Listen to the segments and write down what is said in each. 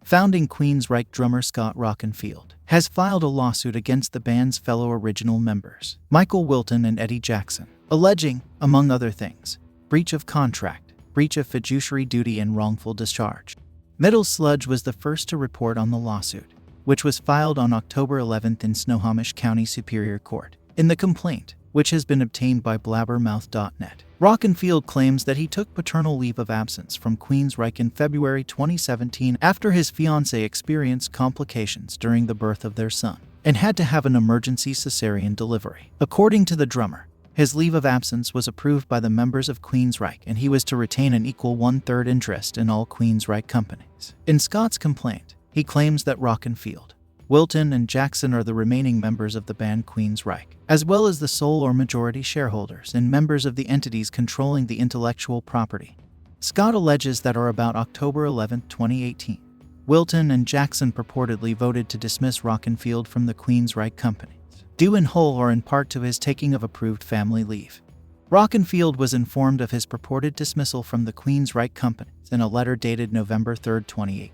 Founding Queensrÿche drummer Scott Rockenfield has filed a lawsuit against the band's fellow original members, Michael Wilton and Eddie Jackson, alleging, among other things, breach of contract, breach of fiduciary duty, and wrongful discharge. Metal Sludge was the first to report on the lawsuit, which was filed on October 11th in Snohomish County Superior Court. In the complaint, which has been obtained by blabbermouth.net, Rockenfield claims that he took paternal leave of absence from Queensrÿche in February 2017 after his fiancée experienced complications during the birth of their son and had to have an emergency cesarean delivery. According to the drummer, his leave of absence was approved by the members of Queensrÿche and he was to retain an equal 1/3 interest in all Queensrÿche companies. In Scott's complaint, he claims that Rockenfield, Wilton, and Jackson are the remaining members of the band Queensrÿche, as well as the sole or majority shareholders and members of the entities controlling the intellectual property. Scott alleges that on about October 11, 2018, Wilton and Jackson purportedly voted to dismiss Rockenfield from the Queensrÿche companies, due in whole or in part to his taking of approved family leave. Rockenfield was informed of his purported dismissal from the Queensrÿche companies in a letter dated November 3, 2018.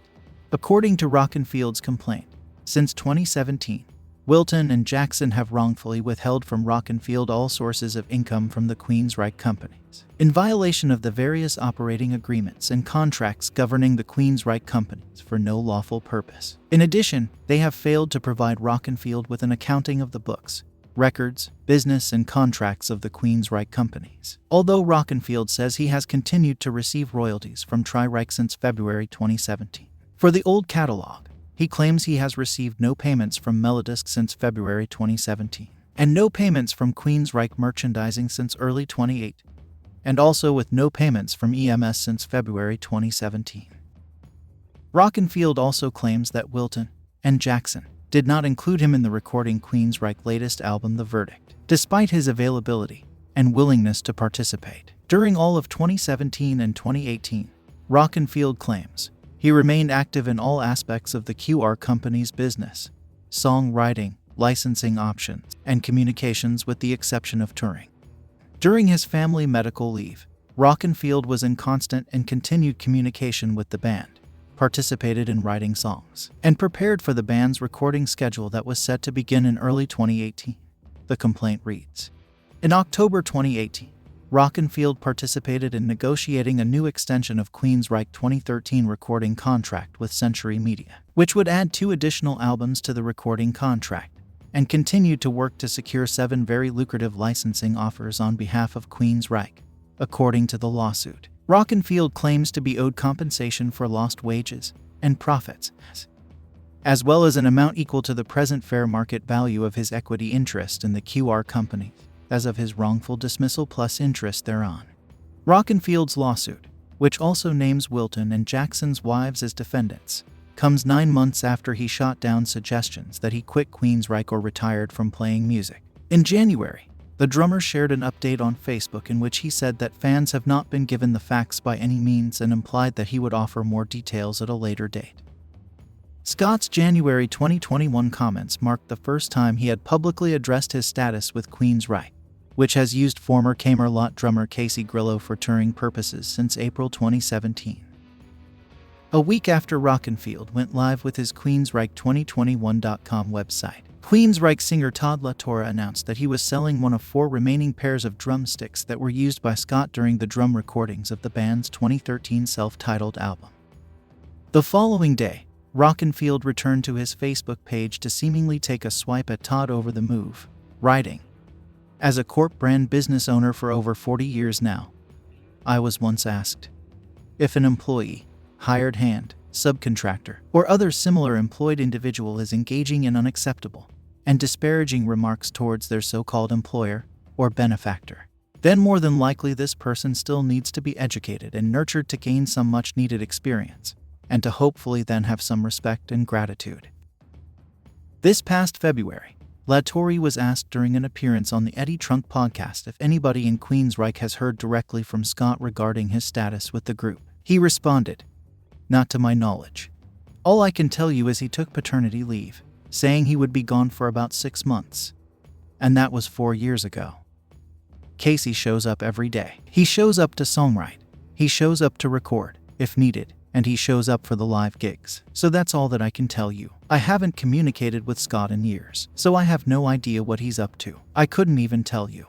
According to Rockenfield's complaint, since 2017, Wilton and Jackson have wrongfully withheld from Rockenfield all sources of income from the Queensrÿche companies, in violation of the various operating agreements and contracts governing the Queensrÿche companies for no lawful purpose. In addition, they have failed to provide Rockenfield with an accounting of the books, records, business, and contracts of the Queensrÿche companies. Although Rockenfield says he has continued to receive royalties from Torre since February 2017. For the old catalog, he claims he has received no payments from Melodisc since February 2017, and no payments from Queensrÿche merchandising since early 2018, and also with no payments from EMS since February 2017. Rockenfield also claims that Wilton and Jackson did not include him in the recording Queensrÿche's latest album The Verdict, despite his availability and willingness to participate. During all of 2017 and 2018, Rockenfield claims he remained active in all aspects of the QR company's business, songwriting, licensing options, and communications with the exception of touring. During his family medical leave, Rockenfield was in constant and continued communication with the band, participated in writing songs, and prepared for the band's recording schedule that was set to begin in early 2018. The complaint reads, in October 2018, Rockenfield participated in negotiating a new extension of Queensrÿche's 2013 recording contract with Century Media, which would add 2 additional albums to the recording contract, and continued to work to secure 7 very lucrative licensing offers on behalf of Queensrÿche. According to the lawsuit, Rockenfield claims to be owed compensation for lost wages and profits, as well as an amount equal to the present fair market value of his equity interest in the QR company, as of his wrongful dismissal plus interest thereon. Rockenfield's lawsuit, which also names Wilton and Jackson's wives as defendants, comes 9 months after he shot down suggestions that he quit Queensrÿche or retired from playing music. In January, the drummer shared an update on Facebook in which he said that fans have not been given the facts by any means and implied that he would offer more details at a later date. Scott's January 2021 comments marked the first time he had publicly addressed his status with Queensrÿche, which has used former Camerlot drummer Casey Grillo for touring purposes since April 2017. A week after Rockenfield went live with his Queensrÿche2021.com website, Queensrÿche singer Torre announced that he was selling one of 4 remaining pairs of drumsticks that were used by Scott during the drum recordings of the band's 2013 self-titled album. The following day, Rockenfield returned to his Facebook page to seemingly take a swipe at Todd over the move, writing, as a corp brand business owner for over 40 years now, I was once asked if an employee, hired hand, subcontractor, or other similar employed individual is engaging in unacceptable and disparaging remarks towards their so-called employer or benefactor, then more than likely this person still needs to be educated and nurtured to gain some much-needed experience, and to hopefully then have some respect and gratitude. This past February, Torre was asked during an appearance on the Eddie Trunk podcast if anybody in Queensrÿche has heard directly from Scott regarding his status with the group. He responded, not to my knowledge. All I can tell you is he took paternity leave, saying he would be gone for about 6 months. And that was 4 years ago. Casey shows up every day. He shows up to songwrite. He shows up to record, if needed. and he shows up for the live gigs. So that's all that I can tell you. I haven't communicated with Scott in years, so I have no idea what he's up to. I couldn't even tell you.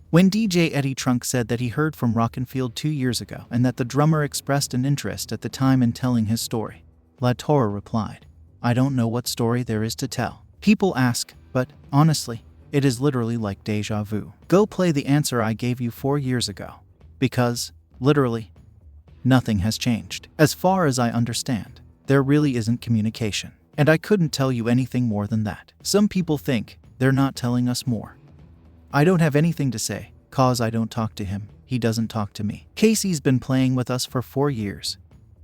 When DJ Eddie Trunk said that he heard from Rockenfield 2 years ago and that the drummer expressed an interest at the time in telling his story, La Torre replied, "I don't know what story there is to tell. People ask, but, honestly, it is literally like deja vu. Go play the answer I gave you 4 years ago. Because, literally, nothing has changed. As far as I understand, there really isn't communication. And I couldn't tell you anything more than that. Some people think they're not telling us more. I don't have anything to say, cause I don't talk to him, he doesn't talk to me. Casey's been playing with us for 4 years,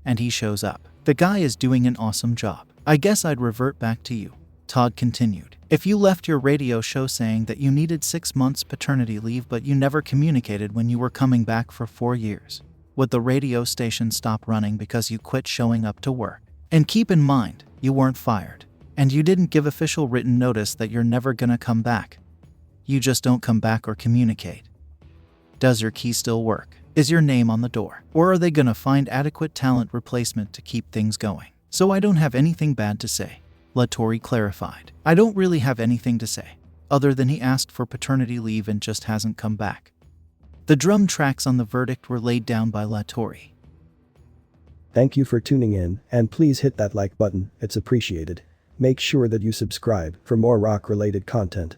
and he shows up. The guy is doing an awesome job. I guess I'd revert back to you," Todd continued. "If you left your radio show saying that you needed 6 months paternity leave but you never communicated when you were coming back for 4 years, would the radio station stop running because you quit showing up to work? And keep in mind, you weren't fired, and you didn't give official written notice that you're never gonna come back. You just don't come back or communicate. Does your key still work? Is your name on the door? Or are they gonna find adequate talent replacement to keep things going?" "So I don't have anything bad to say," La Torre clarified. "I don't really have anything to say, other than he asked for paternity leave and just hasn't come back." The drum tracks on the verdict were laid down by La Torre. Thank you for tuning in, and please hit that like button, it's appreciated. Make sure that you subscribe for more rock-related content.